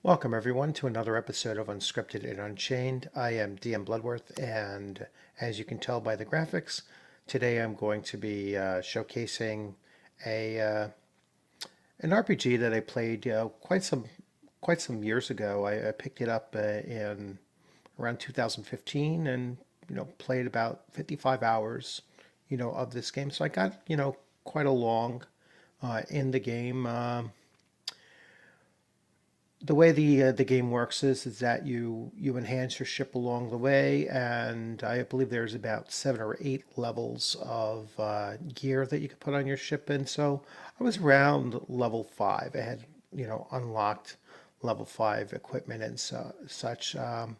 Welcome everyone to another episode of Unscripted and Unchained. I am DM Bloodworth, and as you can tell by the graphics, today I'm going to be showcasing a an RPG that I played quite some years ago. I picked it up in around 2015, and played about 55 hours of this game. So I got quite along in the game. The way the game works is that you enhance your ship along the way, and I believe there's about 7 or 8 levels of gear that you can put on your ship. And so I was around level 5. I had unlocked level 5 equipment and such. And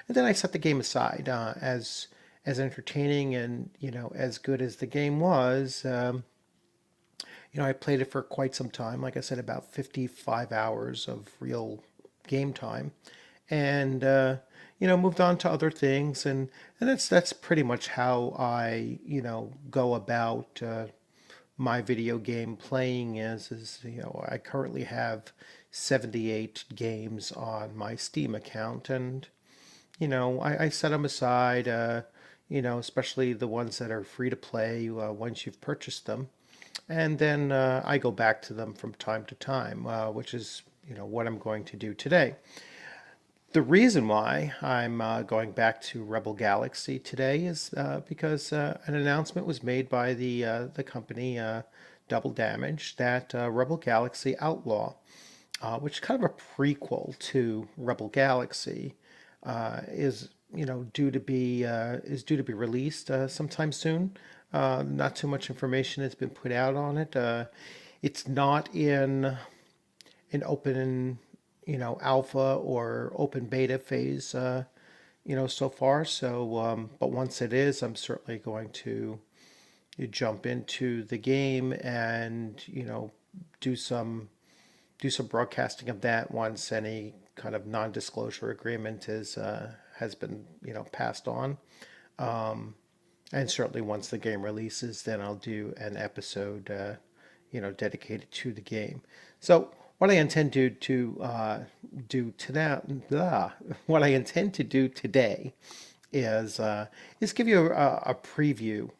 then I set the game aside. As entertaining and as good as the game was. I played it for quite some time. Like I said, about 55 hours of real game time, and moved on to other things, and that's pretty much how I go about my video game playing. Is I currently have 78 games on my Steam account, and I set them aside. Especially the ones that are free to play once you've purchased them. And then I go back to them from time to time, which is what I'm going to do today. The reason why I'm going back to Rebel Galaxy today is because an announcement was made by the company Double Damage that Rebel Galaxy Outlaw, which is kind of a prequel to Rebel Galaxy, is due to be released sometime soon. Not too much information has been put out on it. It's not in an open, alpha or open beta phase, so far. So, but once it is, I'm certainly going to jump into the game and do some broadcasting of that once any kind of non-disclosure agreement has been passed on. And certainly once the game releases, then I'll do an episode, dedicated to the game. So what I intend to do what I intend to do today is give you a preview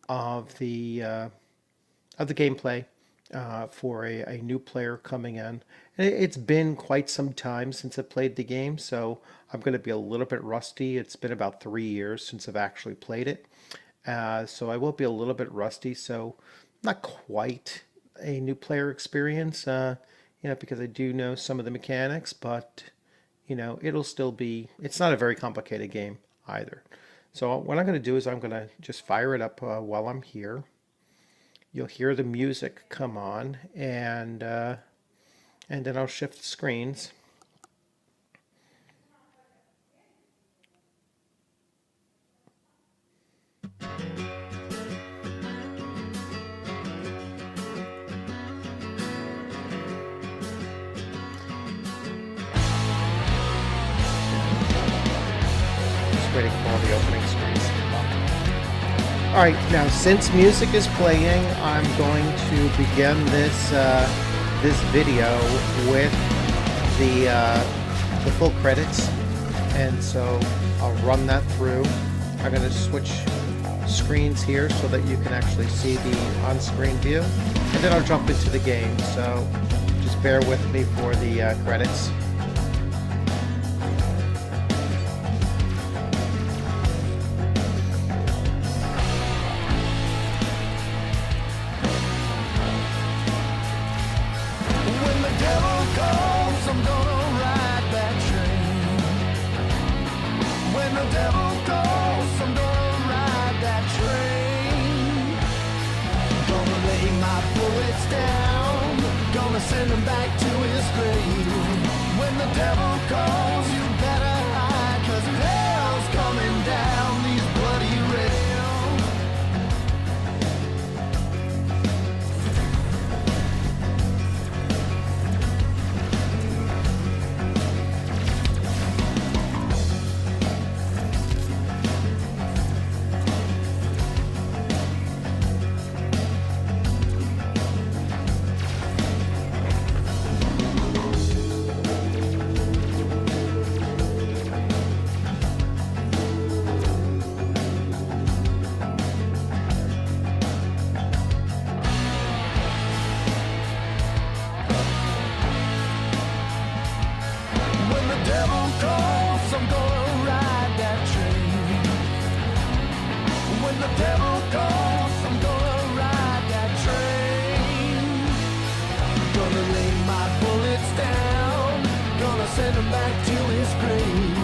of the gameplay for a new player coming in. It's been quite some time since I played the game, so I'm going to be a little bit rusty. It's been about 3 years since I've actually played it. So I will be a little bit rusty, so not quite a new player experience, because I do know some of the mechanics, but, it'll still be, it's not a very complicated game either. So what I'm going to do is I'm going to just fire it up while I'm here. You'll hear the music come on, and then I'll shift the screens. Waiting for all the opening screens to come up. All right, now since music is playing, I'm going to begin this video with the full credits, and so I'll run that through. I'm going to switch screens here so that you can actually see the on-screen view, and then I'll jump into the game. So just bear with me for the credits. Send him back to his grave. When the devil calls, you better hide, 'cause hell's coming down these bloody rails. calls, I'm gonna ride that train. When the devil calls, I'm gonna ride that train. Gonna lay my bullets down, gonna send him back to his grave.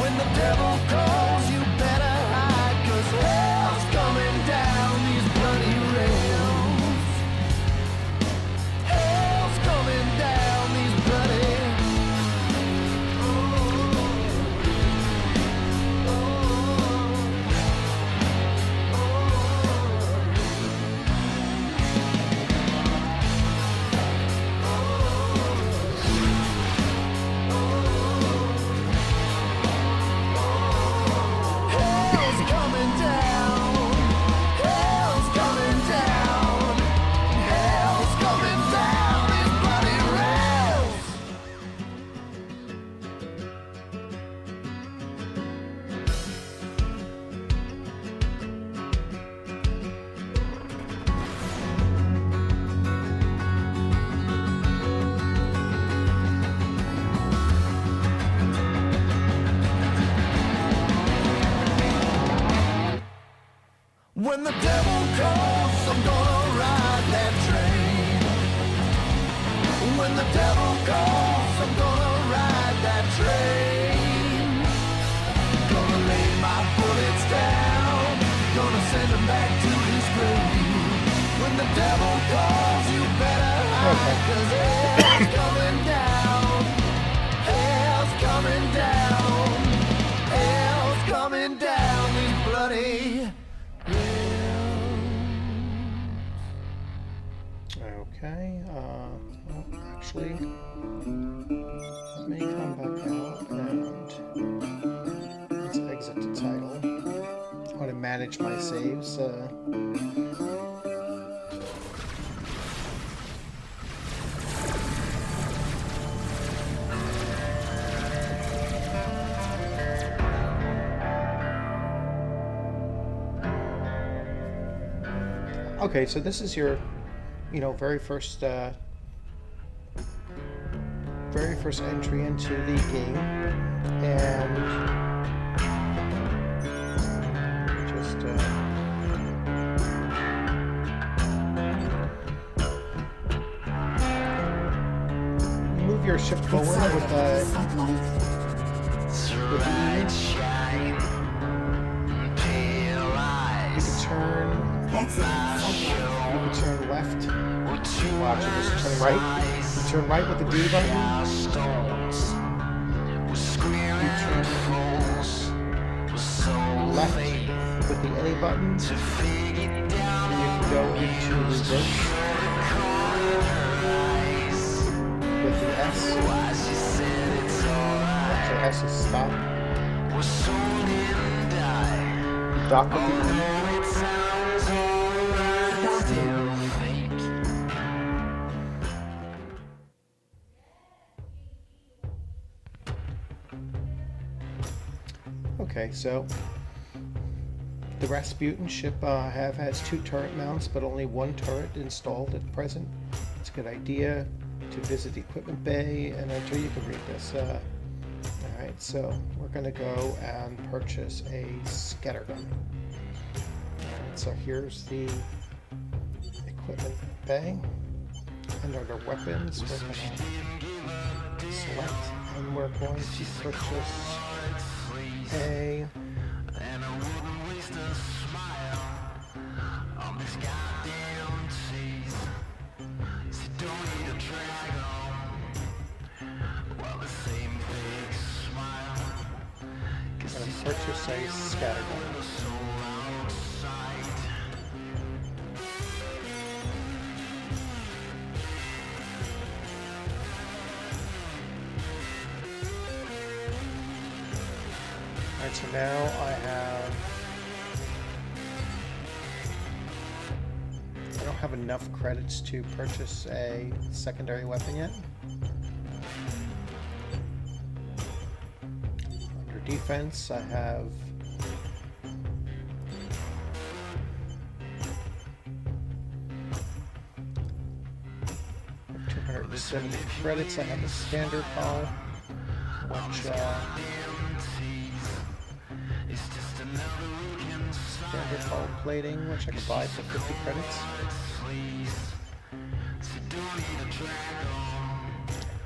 When the devil calls, you better hide, 'cause hell's coming down these bloody rails. Hell's coming down these bloody. Hell's coming down. Hell's coming down. Hell's coming down these bloody rails. When the devil calls, I'm gonna ride that train. When the devil calls, I'm gonna ride that train. Gonna lay my bullets down, gonna send him back to his grave. When the devil calls, you better hide, 'cause hell's coming down. Hell's coming down. Hell's coming down these bloody. Okay, well, actually, let me come back out and let's exit the title. I want to manage my saves. Okay, so this is your very first entry into the game, and just move your ship forward with the E. You can turn left. Well, actually, just turn right. You turn right with the D button. You turn left with the A button. And you can go into reverse with the S. Actually, S is stop. Dock with the E. Okay, so the Rasputin ship has 2 turret mounts, but only 1 turret installed at present. It's a good idea to visit the equipment bay and enter. You can read this. Alright, so we're going to go and purchase a scattergun. Alright, so here's the equipment bay. And under weapons, we're going to select, and we're going to purchase a purchase a scattergun. Alright, so now I don't have enough credits to purchase a secondary weapon yet. Under defense, I have $270 credits. I have a standard hull. which standard fold plating, which I can buy for 50 credits.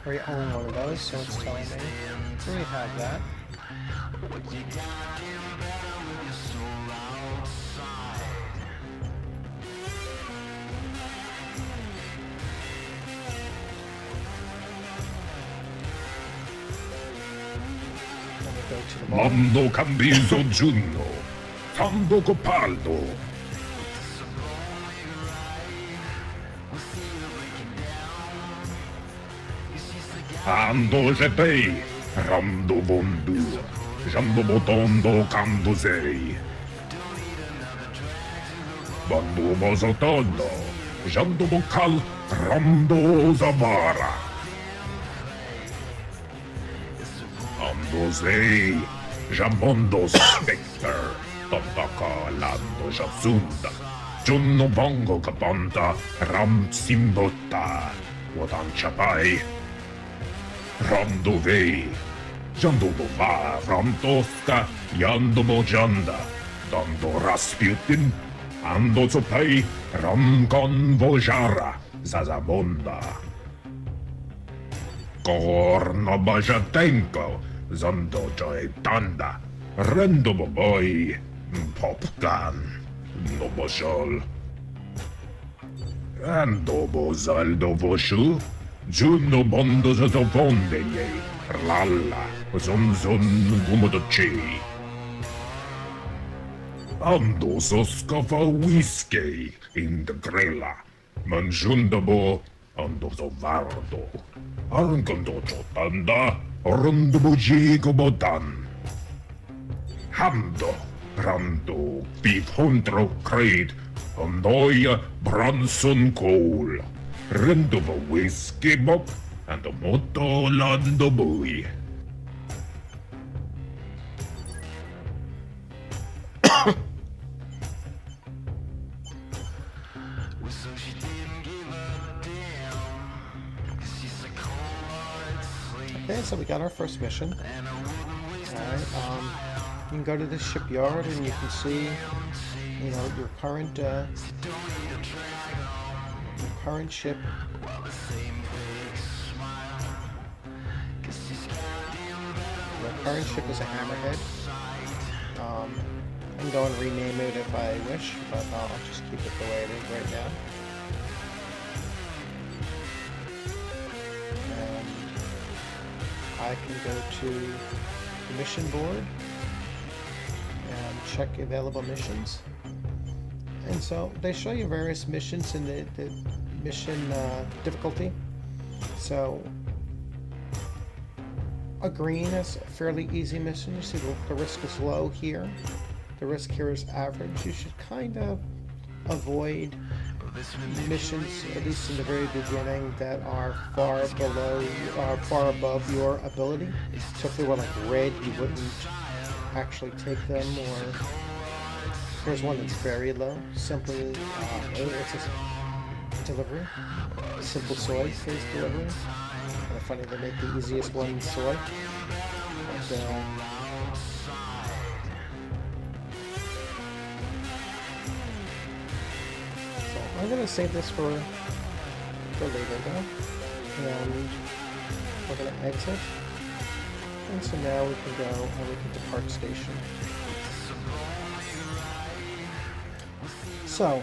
I already own one of those, so it's telling me I already have that. Mondo cambiso giunno, Sando copaldo. Ando jepei, Rando bondu, Jando botondo cando sei. Bando mozotondo, Jando bocal, Rando zavara. Ando sei, Jambondo specter, Tantaka lando jazunda. Junno bongo kapanta, Ram simbotta, Wadan chapai. Rando vei, Jando bova, Ram toska, Yando bojanda, Dando Rasputin, Ando zopai, Ram convojara, Zazabonda. Corno bajatenko, Zando joetanda, Rendo boboy, Popkan, Nobosol. Ando bozaldo voshu, Giunno bondo sottoponde miei, Lalla, Zonzon gumodoci. Ando soscofa whisky in the grilla, Mangiundabo, Ando sovardo, Arcondo chotanda, Rondobo gigo botan. Hando, Rando, beef huntro creed, Andoia, Bronson coal. Rendo of a whiskey bob and a moto lando buoy. Okay, so we got our first mission. Alright, you can go to this shipyard and you can see, you know, your current ship. Your current ship is a hammerhead. I can go and rename it if I wish, but I'll just keep it the way it is right now. And I can go to the mission board and check available missions. And so they show you various missions in the mission difficulty. So a green is a fairly easy mission. You see the risk is low here. The risk here is average. You should kind of avoid missions, at least in the very beginning, that are far above your ability. So if they were like red, you wouldn't actually take them. Or here's one that's very low. Simply, it's a delivery. Simple soy says delivery. Kind of funny they make the easiest one soy. But, so I'm gonna save this for later though. And we're gonna exit. And so now we can go and we can depart station. So,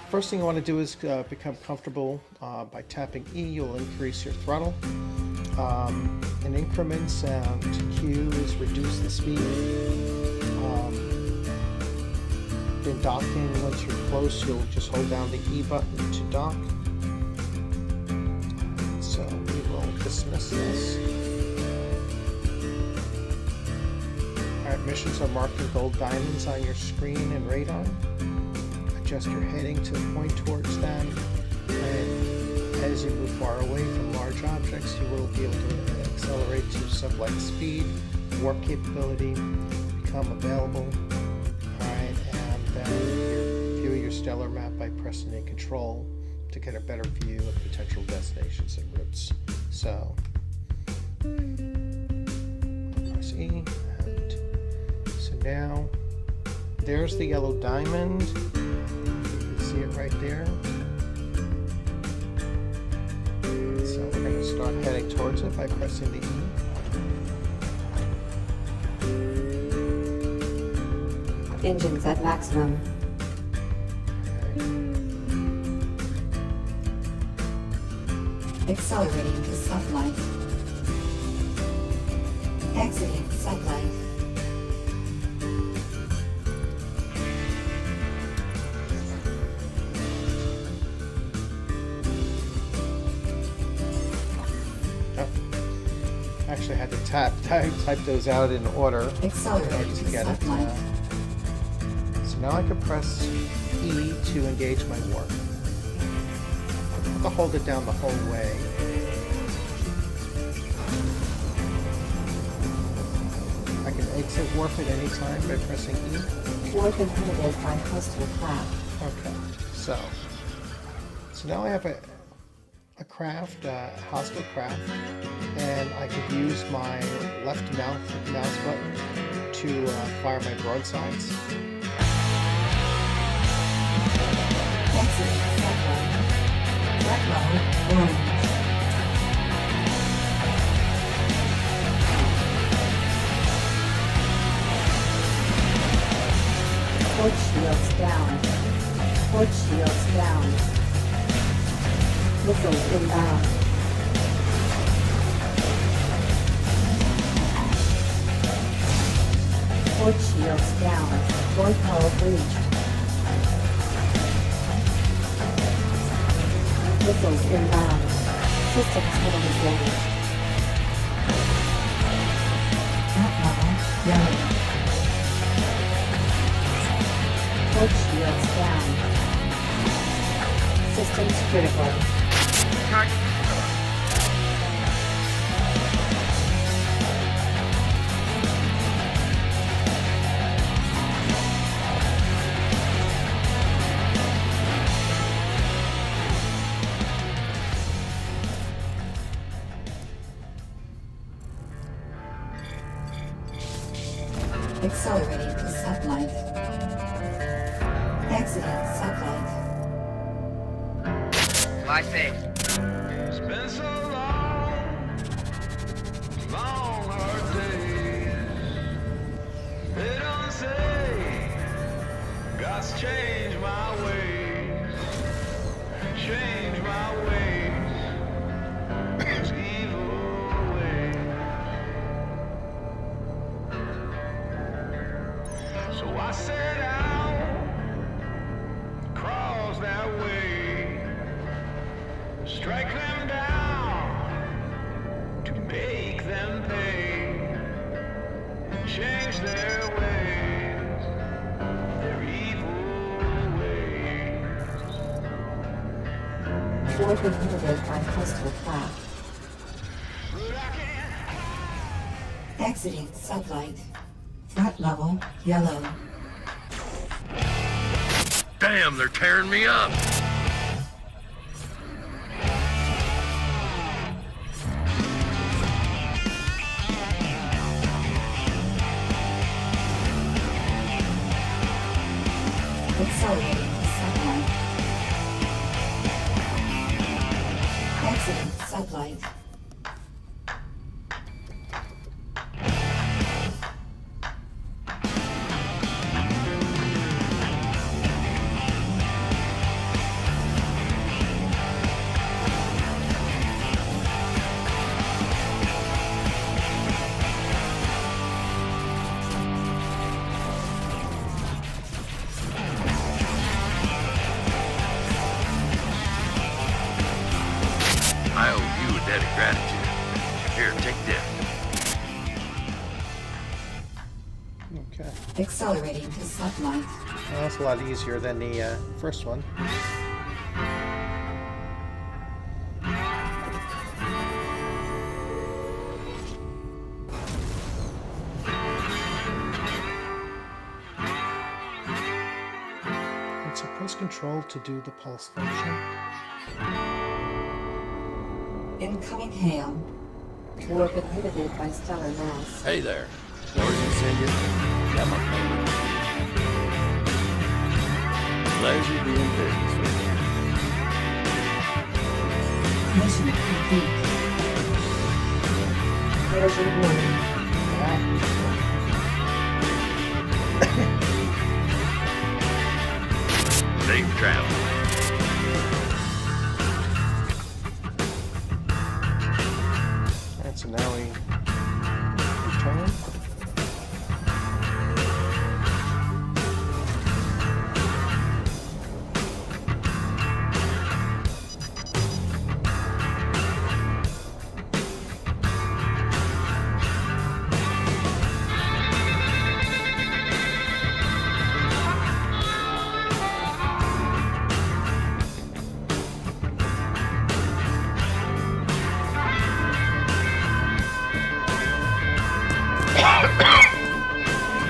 first thing you want to do is become comfortable by tapping E. You'll increase your throttle. In increments, Q is reduce the speed. In docking, once you're close, you'll just hold down the E button to dock. So we will dismiss this. Alright, missions are marked in gold diamonds on your screen and radar. Adjust your heading to point towards them, and as you move far away from large objects, you will be able to accelerate to sublight speed. Warp capability become available. Alright, and then view your stellar map by pressing A Control to get a better view of potential destinations and routes. So E. And so now, there's the yellow diamond. You can see it right there. So we're going to start heading towards it by pressing the E. Engines at maximum. Accelerating to sublight. Exiting sublight. Actually had to type those out in order Accelerating to to get it. sublight. So now I can press E to engage my warp. I have to hold it down the whole way. I can exit warp at any time by pressing E. Warp inhibited by coastal craft. Okay, so now I have a craft, hostile craft, and I could use my left mouse button to fire my broadsides. Exiting sublight. Red mode orange. Port shields down. Port shields down. Missiles inbound. Port shields down. Void hull breached. Missiles inbound. Systems heavily damaged. Outlaw, yellow. Port shields down. Systems critical. Accelerating to sublight. Exiting sublight. Fly safe. It's been so long hard days. They don't say God's changed my ways, change my ways, those evil ways. So I set out, cross that way, strike them down to make them pay, change their ways, their evil ways. Warp inhibited by coastal craft. But I can't Exiting sublight. Threat level yellow. Damn, they're tearing me up. Accelerating to sublight. Exiting sublight. I owe you a debt of gratitude. Here, take this. Okay, Accelerating to sublight. well, that's a lot easier than the first one. And so press Control to do the pulse function. Incoming hail. Warp inhibited by stellar mass. Hey there. Lord, you send it. Got my payment. Pleasure doing business with you. Mission complete. Version 1. Safe travel. Alright, so now we return.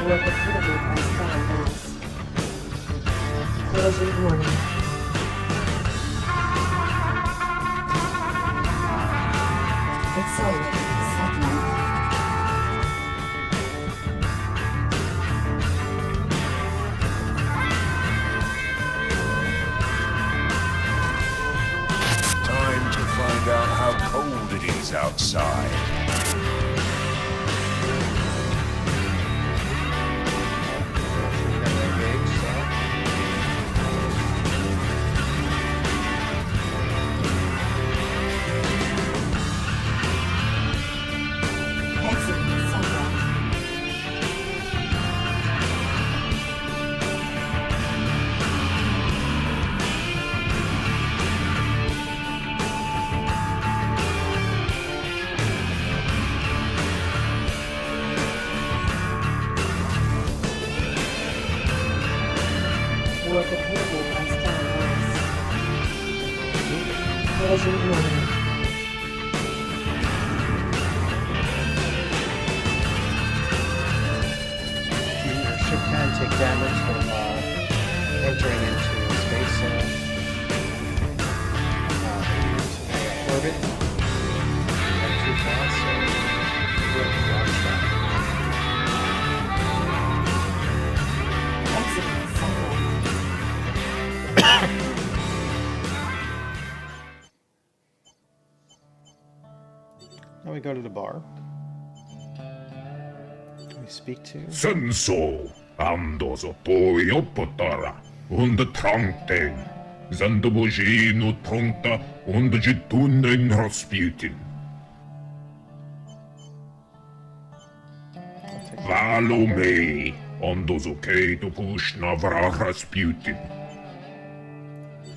Work approvable by Star Wars. Version 1. Accelerate satellite. Time to find out how cold it is outside. Exiting satellite. Work approvable by Star Wars. Version 1. Your ship can take damage from entering into space orbit. Not too fast, so we'll watch that. Exiting satellite. Now we go to the bar. We speak to Senso, andoso poi oppotara, und trankten, zandobojino tronta, und jitunen Rasputin. Follow me, andoso keito pushna vra Rasputin.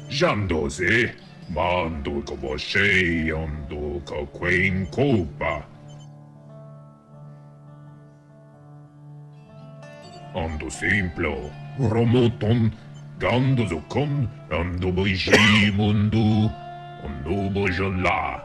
Jandose, mando koboshe, ando ka queen kopa. Ando simplo, romoton, gando zokon, ando boji mundu, ando bojola.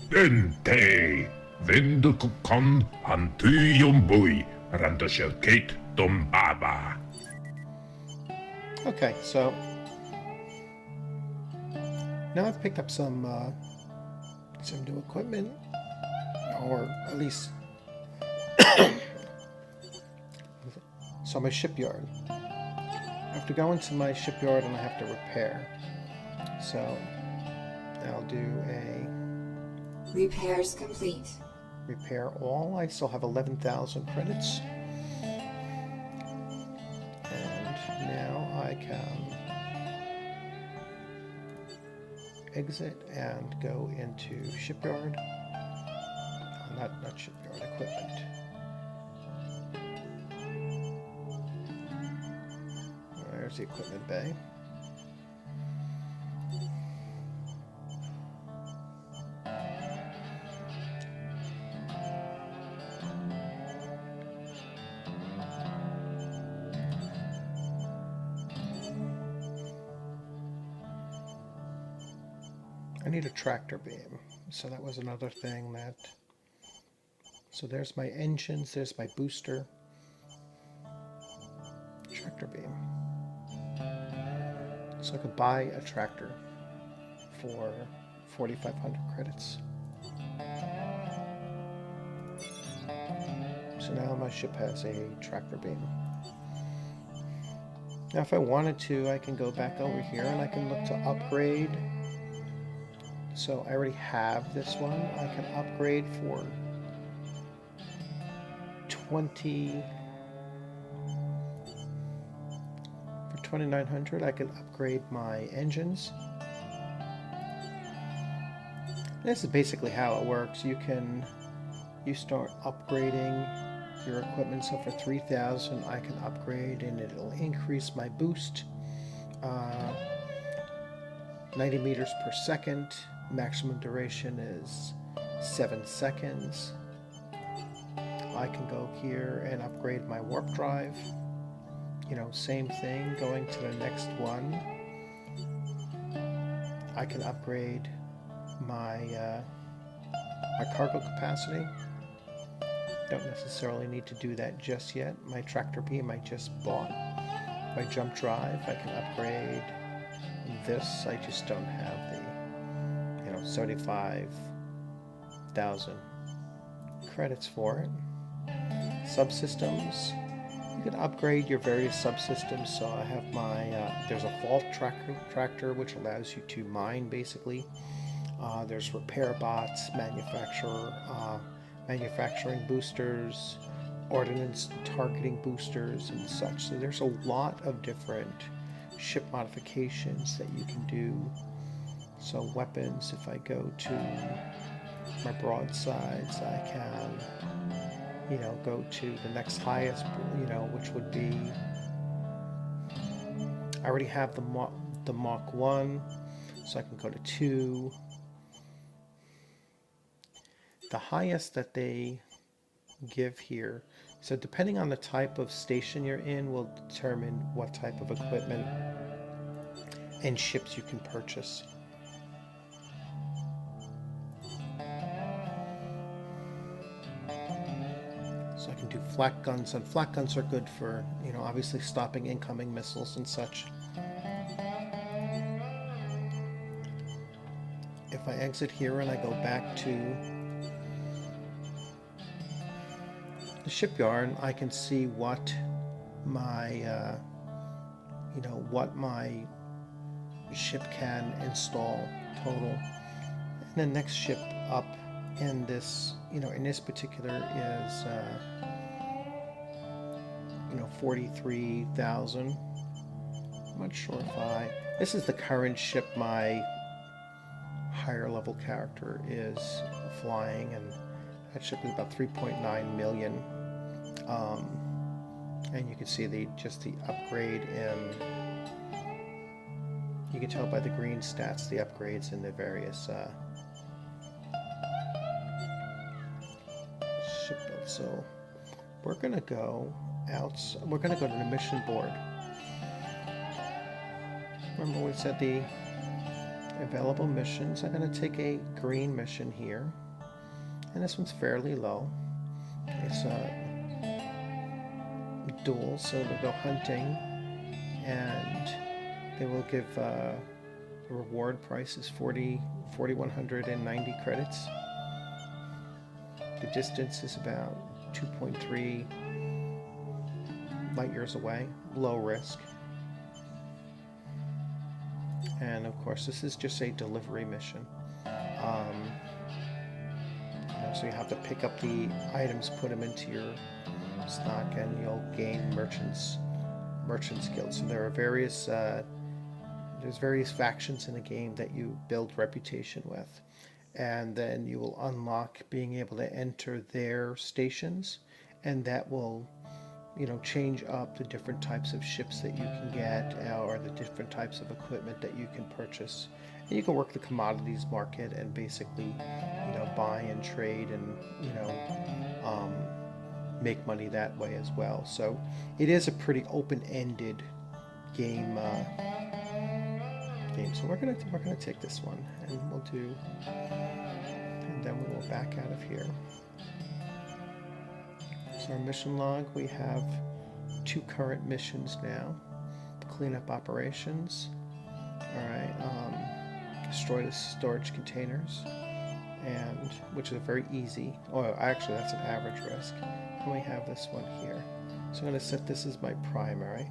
Dente, vende kukan, antuyum bui, randa shelkate dom baba. Okay, so now I've picked up some new equipment, or at least so my shipyard. I have to go into my shipyard and I have to repair. So I'll do a Repairs complete. repair all. I still have 11,000 credits. And now I can exit and go into shipyard. Not shipyard, equipment. There's the equipment bay. I need a tractor beam, so that was another thing that... So there's my engines, there's my booster. Tractor beam. So I could buy a tractor for 4,500 credits. So now my ship has a tractor beam. Now if I wanted to, I can go back over here and I can look to upgrade. So I already have this one. I can upgrade for 2,900. I can upgrade my engines. This is basically how it works. You start upgrading your equipment. So for 3,000, I can upgrade and it'll increase my boost. 90 meters per second. Maximum duration is 7 seconds. I can go here and upgrade my warp drive. You know, same thing, going to the next one. I can upgrade my my cargo capacity. Don't necessarily need to do that just yet. My tractor beam I just bought. My jump drive, I can upgrade this. I just don't have the 75,000 credits for it. Subsystems, you can upgrade your various subsystems. So I have my there's a fault tractor which allows you to mine basically. There's repair bots, manufacturing boosters, ordnance targeting boosters and such. So there's a lot of different ship modifications that you can do. So weapons, if I go to my broadsides, I can, go to the next highest, which would be, I already have the Mach 1, so I can go to 2. The highest that they give here, so depending on the type of station you're in, will determine what type of equipment and ships you can purchase. So I can do flak guns, and flak guns are good for, obviously stopping incoming missiles and such. If I exit here and I go back to the shipyard, I can see what my, what my ship can install total. And the next ship up in this, in this particular is, 43,000. I'm not sure if this is the current ship my higher level character is flying, and that ship is about 3.9 million. And you can see the upgrade in, you can tell by the green stats, the upgrades in the various ship builds. So we're gonna go out, we're gonna go to the mission board. Remember we said the available missions. I'm gonna take a green mission here, and this one's fairly low. It's dual, so they'll go hunting, and they will give the reward price is 4,190 credits. The distance is about 2.3 light years away, low risk. And of course this is just a delivery mission. So you have to pick up the items, put them into your stock, and you'll gain merchants guild. So there are various there's various factions in the game that you build reputation with, and then you will unlock being able to enter their stations, and that will change up the different types of ships that you can get, or the different types of equipment that you can purchase. And you can work the commodities market and basically buy and trade and make money that way as well. So it is a pretty open-ended game. So we're gonna take this one, and we'll do, and then we will back out of here. So our mission log, we have 2 current missions now: cleanup operations Alright, destroy the storage containers, and which is very easy. Oh, actually, that's an average risk. And we have this one here. So I'm going to set this as my primary.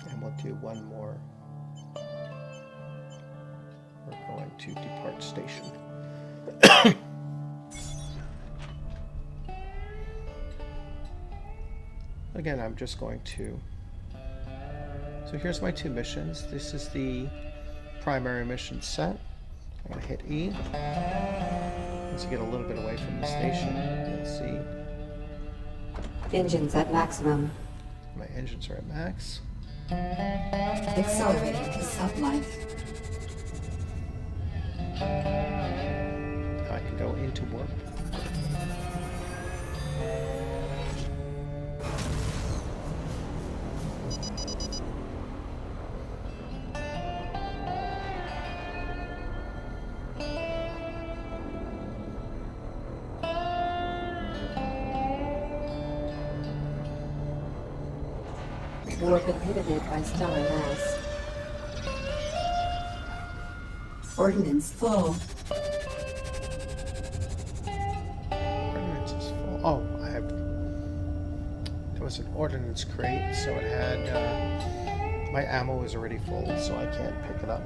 And we'll do one more. We're going to depart station. Again, I'm just going to... So here's my 2 missions. This is the primary mission set. I'm going to hit E. Once you get a little bit away from the station, you'll see Engines at maximum. my engines are at max. Accelerating to sublight. Now I can go into warp. Warp inhibited by stellar mass. Ordnance full. Ordnance is full. Oh, I have... There was an ordnance crate, so it had... my ammo was already full, so I can't pick it up.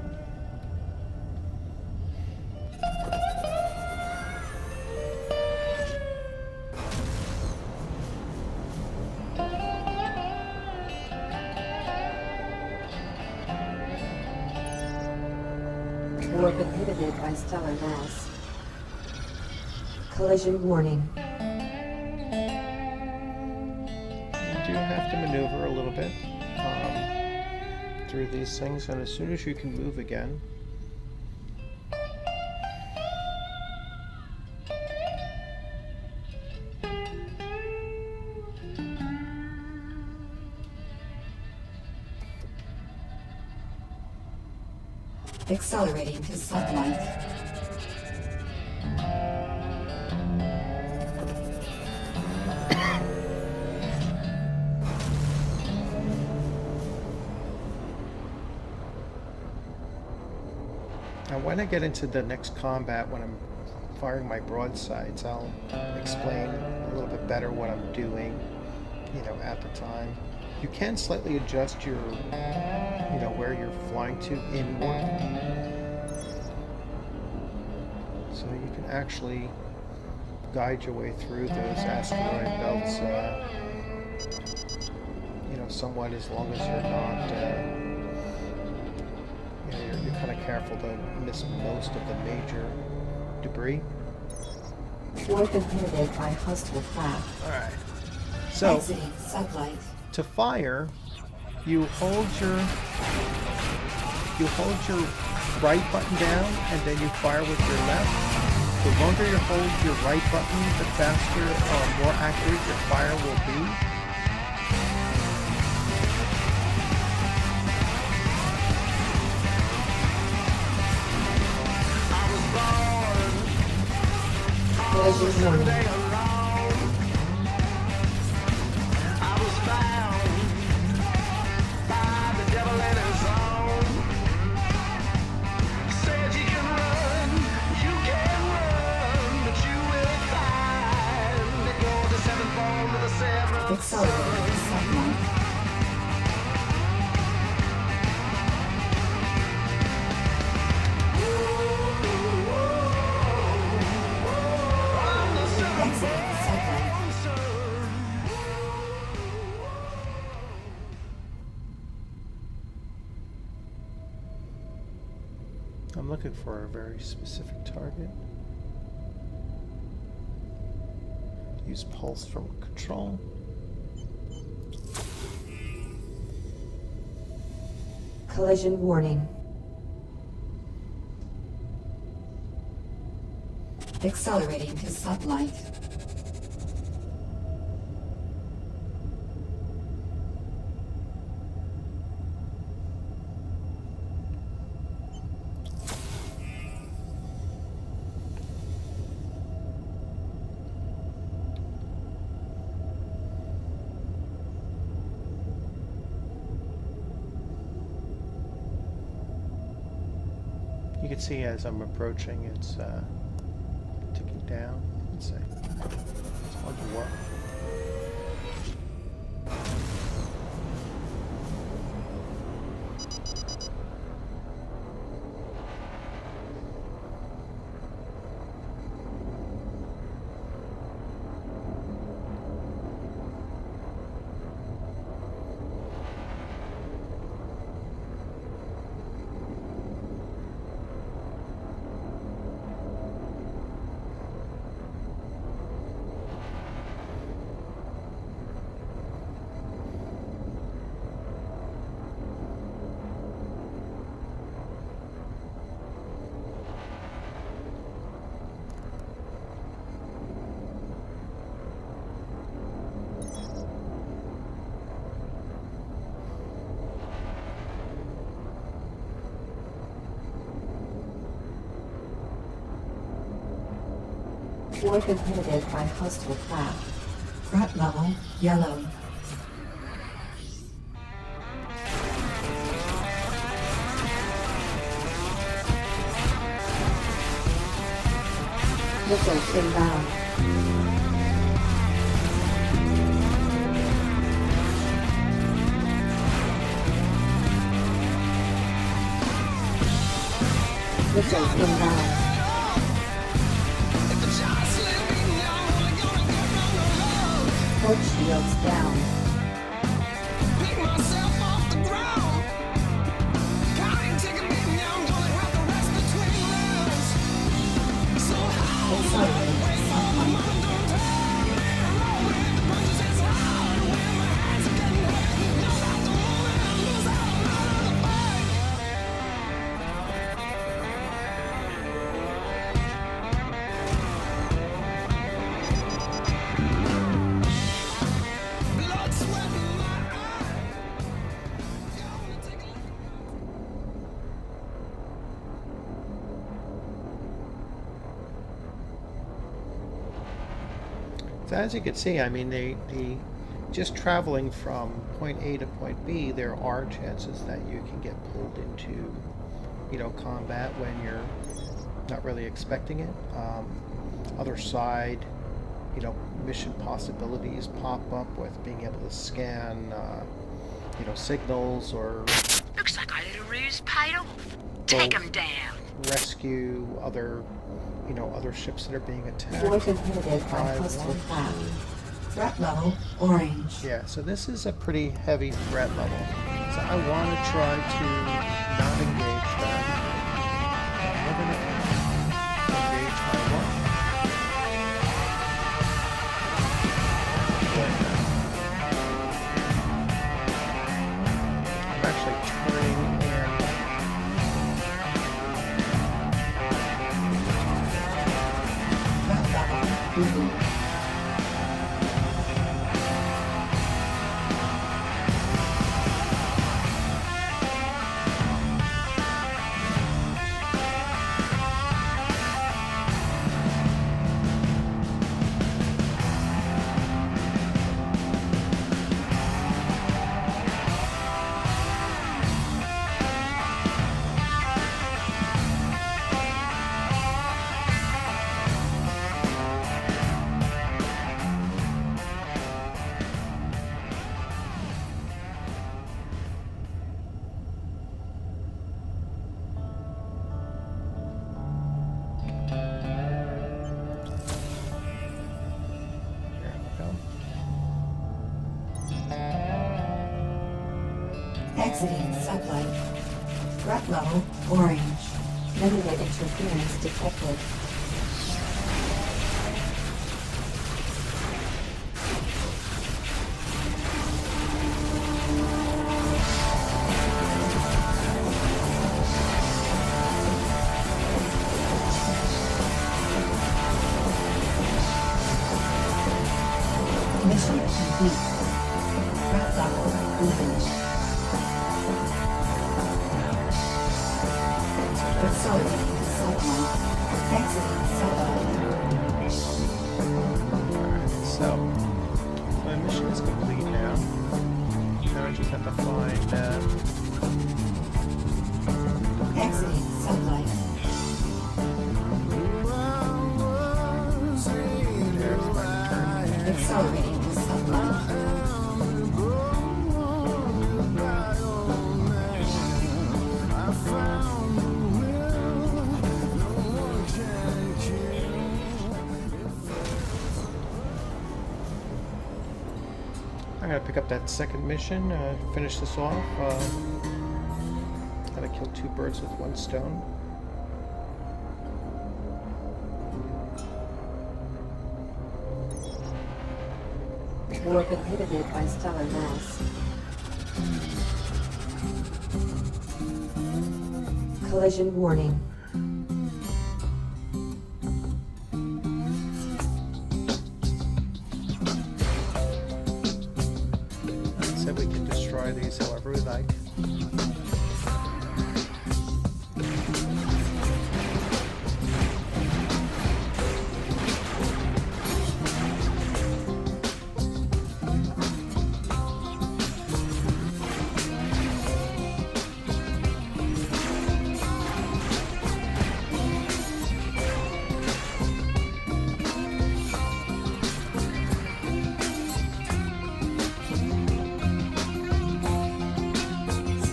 Warp inhibited by stellar mass. Collision warning. You do have to maneuver a little bit through these things, and as soon as you can move again, Accelerating to sublight. now when I get into the next combat, when I'm firing my broadsides, I'll explain a little bit better what I'm doing, you know, at the time. You can slightly adjust your, you know, where you're flying to in warp. So you can actually guide your way through those asteroid belts, you know, somewhat, as long as you're not, you know, you're kind of careful to miss most of the major debris. Warp inhibited by hostile craft. Alright. So, Exiting sublight. to fire, you hold your right button down, and then you fire with your left. The longer you hold your right button, the faster or more accurate your fire will be. Collision warning. Accelerating to sublight. Exiting sublight. I'm looking for a very specific target. Use pulse from control. Collision warning. Accelerating to sublight. can see as I'm approaching, it's ticking down. Let's see. It's hard to work. Void inhibited by hostile craft. Threat level yellow. Missiles inbound. Missiles inbound. Port shields down. Pick myself off the ground. God ain't taking me now. I'm gonna have to rest between rounds. So how am I gonna waste all the money? Don't tell me. Rolling the punches is hard. When my hands are getting wet, no doubt the moment I lose out, I'm out of the fight. Blood, sweat, and my eye. Gonna take a look. So as you can see, I mean, the just traveling from point A to point B, there are chances that you can get pulled into, combat when you're not really expecting it. Other side, mission possibilities pop up with being able to scan, signals or Looks like our little ruse paid off. Take 'em down. rescue other ships that are being attacked. Void inhibited by by hostile one. craft. Threat level orange. Yeah, so this is a pretty heavy threat level. So I want to try to not engage them. We're going to engage my one. I'm actually turning in. Threat level blue. Here we go. Exiting sublight. Threat level orange. Negative interference detected. Mission complete. Threat level even. Consolidating sublight. Exiting sublight. So, my mission is complete now. Now I just have to find Exiting sublight. Accelerating to sublight. I'm gonna pick up that second mission, finish this off. Gotta kill 2 birds with 1 stone. Warp inhibited by stellar mass. Collision warning. Said we can destroy these however we like.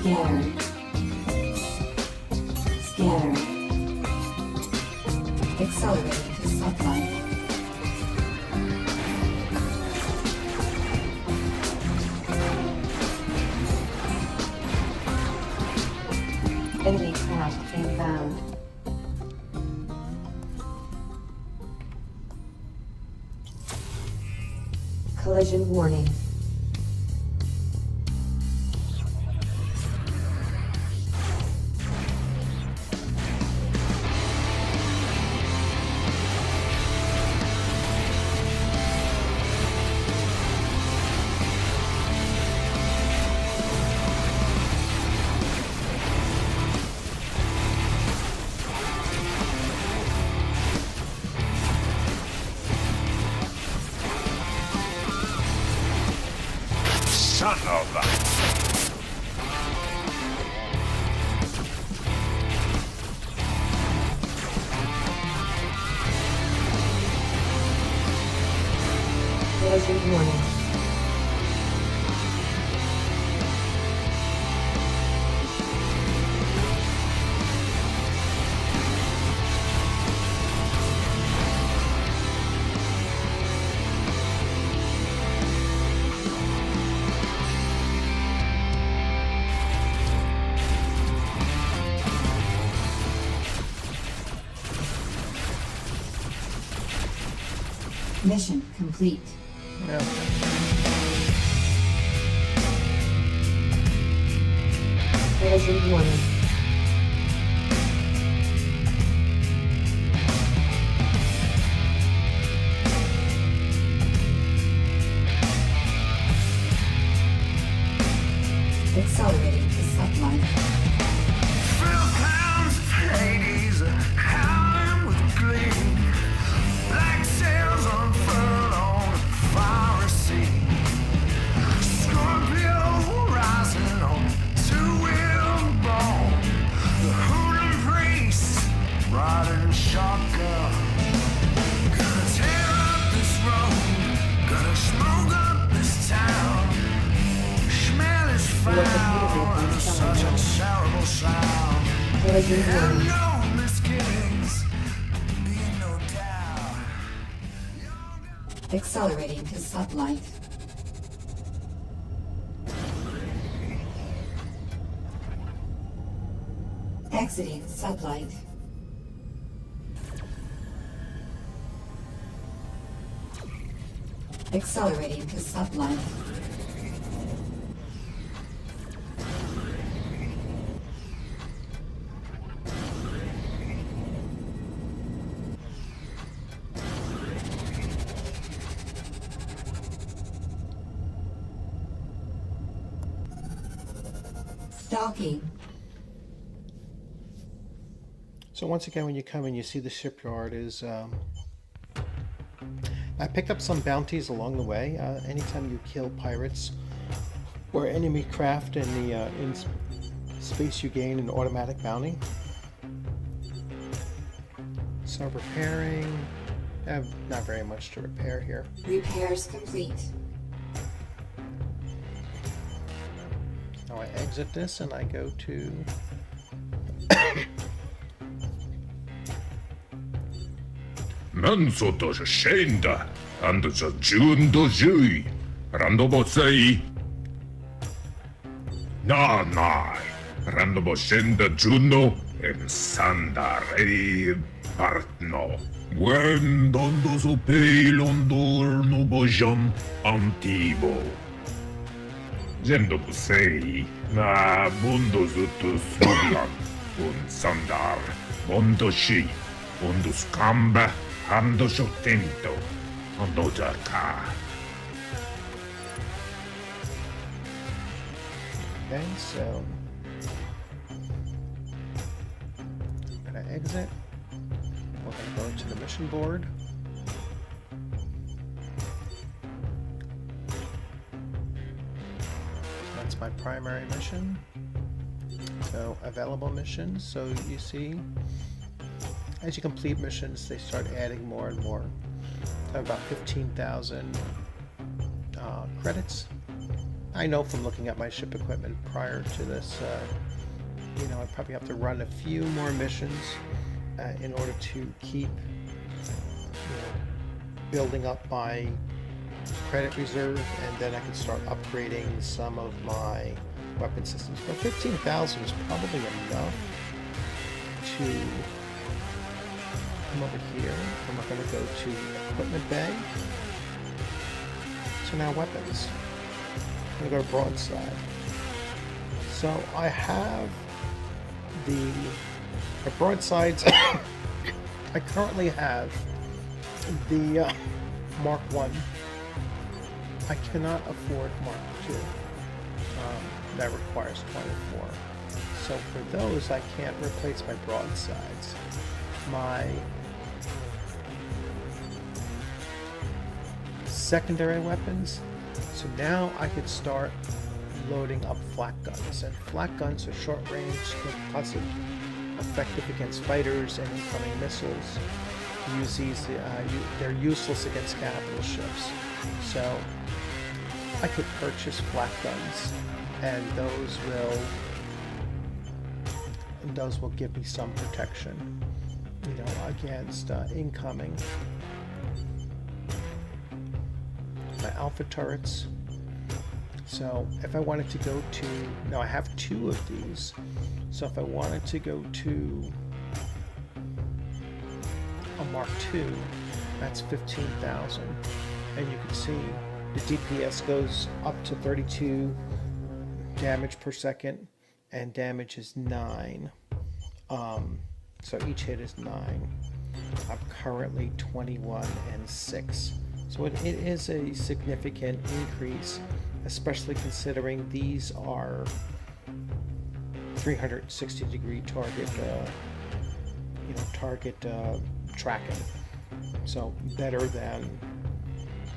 Scattered. Scattered. Accelerating to sublight. Enemy craft inbound. Collision warning. Son of a... Collision warning. Mission complete. Yeah. Collision warning. Accelerating to sublight. Fill clouds of Hades, howling with glee, like sails unfurled on a fiery sea. Scorpio rising on two-wheeled bone, the hooting priest riding shotgun. Gonna tear up this road, gonna smoke up this town. Smell is foul and such a terrible sound. Collision And warning. no misgivings, be no doubt. Accelerating to sublight. Exiting sublight. Accelerating to sublight. Docking. So once again, when you come in, you see the shipyard is. I picked up some bounties along the way. Anytime you kill pirates or enemy craft in the in space, you gain an automatic bounty. So repairing. I have not very much to repair here. Repairs complete. Now I exit this and I go to Unscripted Unchained and the June Doji. Random Nanai. Random Shenda Juno and Sandare Partno. When Dondo so pale on door no bojan antibo. Gendo sei na bondo zutto sluglan un sandar bondo shi bondo scamba ando sottento ando giacca. Okay, so I'm gonna exit. We're gonna go to the mission board. That's my primary mission. So available missions. So you see, as you complete missions, they start adding more and more. I have about 15,000 credits. I know from looking at my ship equipment prior to this, you know, I probably have to run a few more missions in order to keep, you know, building up my credit reserve, and then I can start upgrading some of my weapon systems. But 15,000 is probably enough to come over here, and we're going to go to equipment bay. So now weapons. I'm going to go broadside. So I have the broadsides. I currently have the Mark 1. I cannot afford Mark 2. That requires 24. So for those, I can't replace my broadsides. My secondary weapons. So now I could start loading up flak guns, and flak guns are short range, concussive, effective against fighters and incoming missiles. Use these, they're useless against capital ships. So I could purchase flak guns, and those will give me some protection, you know, against incoming. My alpha turrets. So if I wanted to go to, now I have 2 of these, so if I wanted to go to a Mark II, that's 15,000, and you can see the DPS goes up to 32 damage per second, and damage is 9. So each hit is 9. I'm currently 21 and 6. So it is a significant increase, especially considering these are 360-degree target, you know, target tracking. So better than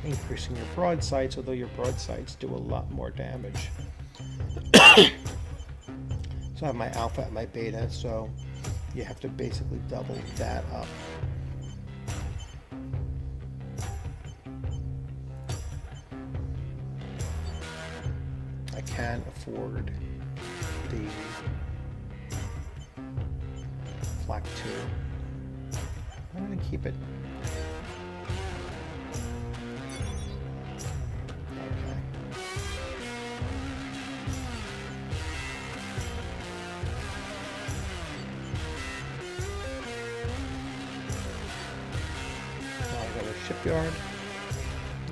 increasing your broadsides, although your broadsides do a lot more damage. So I have my alpha and my beta, so you have to basically double that up. I can afford the flak 2. I'm going to keep it. Okay. Now I go to shipyard.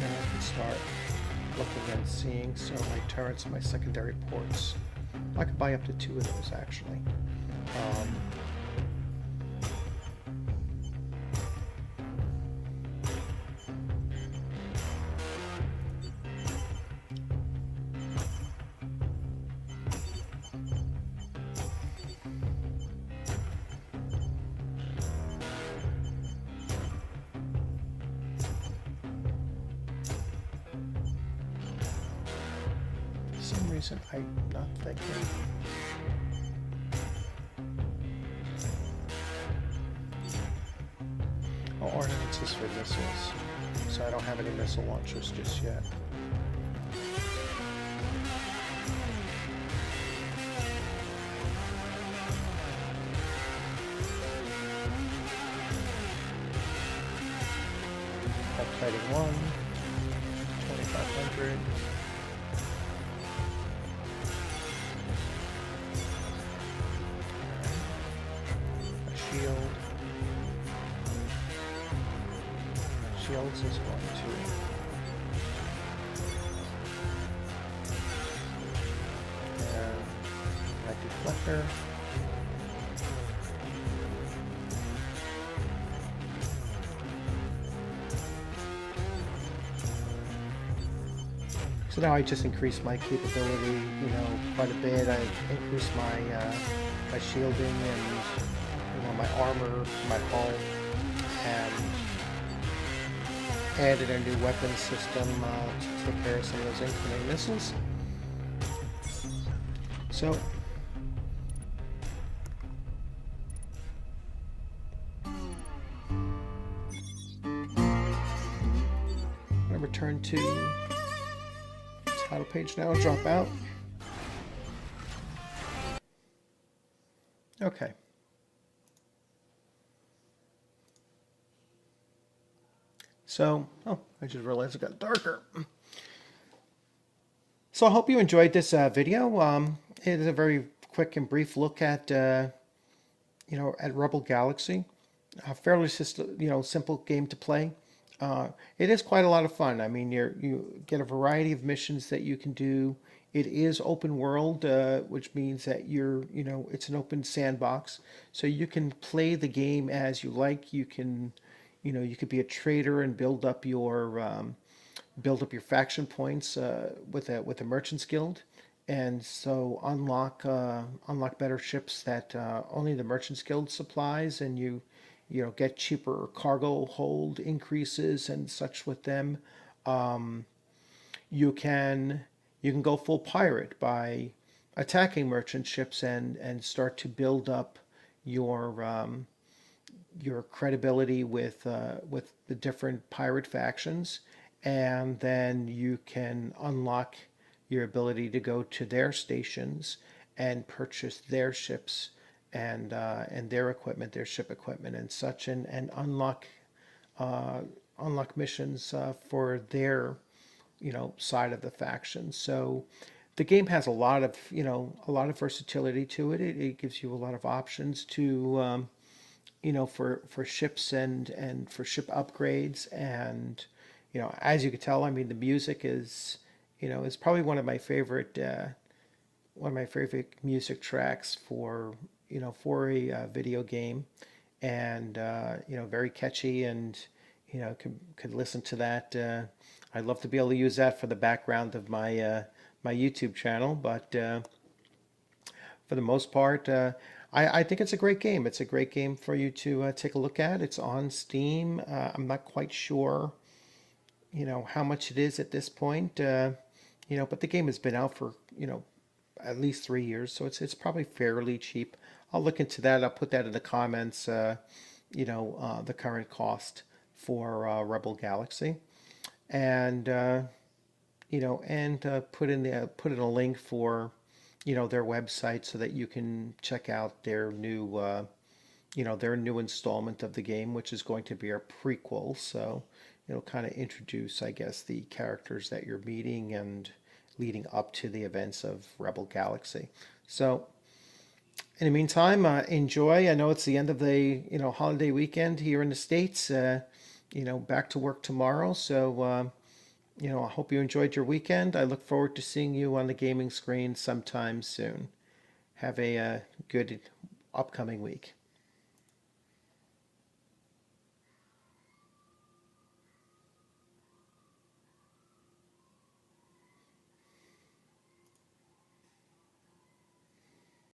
Now I can start looking and seeing. So my turrets and my secondary ports. I could buy up to 2 of those actually. For some reason, I'm not thinking. Oh, ornaments is for missiles. So I don't have any missile launchers just yet. Fighting 1, 2500. A shield. Shields is 1, 2. And my deflector. So now I just increased my capability, quite a bit. I've increased my my shielding and my armor, my hull, and added a new weapon system to take care of some of those incoming missiles. So I'm gonna return to title page now, drop out. Okay. So, I just realized it got darker. So I hope you enjoyed this video. It is a very quick and brief look at, at Rebel Galaxy. A fairly simple game to play. It is quite a lot of fun. I mean, you get a variety of missions that you can do. It is open world, which means that it's an open sandbox. So you can play the game as you like. You can, you could be a trader and build up your faction points with a merchant's guild, and so unlock better ships that only the merchant's guild supplies, and you get cheaper cargo hold increases and such with them. You can go full pirate by attacking merchant ships and start to build up your credibility with the different pirate factions, and then you can unlock your ability to go to their stations and purchase their ships and their equipment, their ship equipment and such, and unlock missions for their side of the faction. So the game has a lot of versatility to it. It gives you a lot of options to for ships and for ship upgrades, and as you can tell, I mean, the music is is probably one of my favorite music tracks for for a video game, and very catchy, and could listen to that. I'd love to be able to use that for the background of my my YouTube channel, but for the most part, I think it's a great game. It's a great game for you to take a look at. It's on Steam. I'm not quite sure how much it is at this point, but the game has been out for at least 3 years, so it's probably fairly cheap. I'll look into that. I'll put that in the comments, the current cost for Rebel Galaxy, and put in a link for their website so that you can check out their new their new installment of the game, which is going to be a prequel. So it'll kind of introduce, I guess, the characters that you're meeting and leading up to the events of Rebel Galaxy. So in the meantime, enjoy. I know it's the end of the holiday weekend here in the States. Back to work tomorrow. So I hope you enjoyed your weekend. I look forward to seeing you on the gaming screen sometime soon. Have a good upcoming week.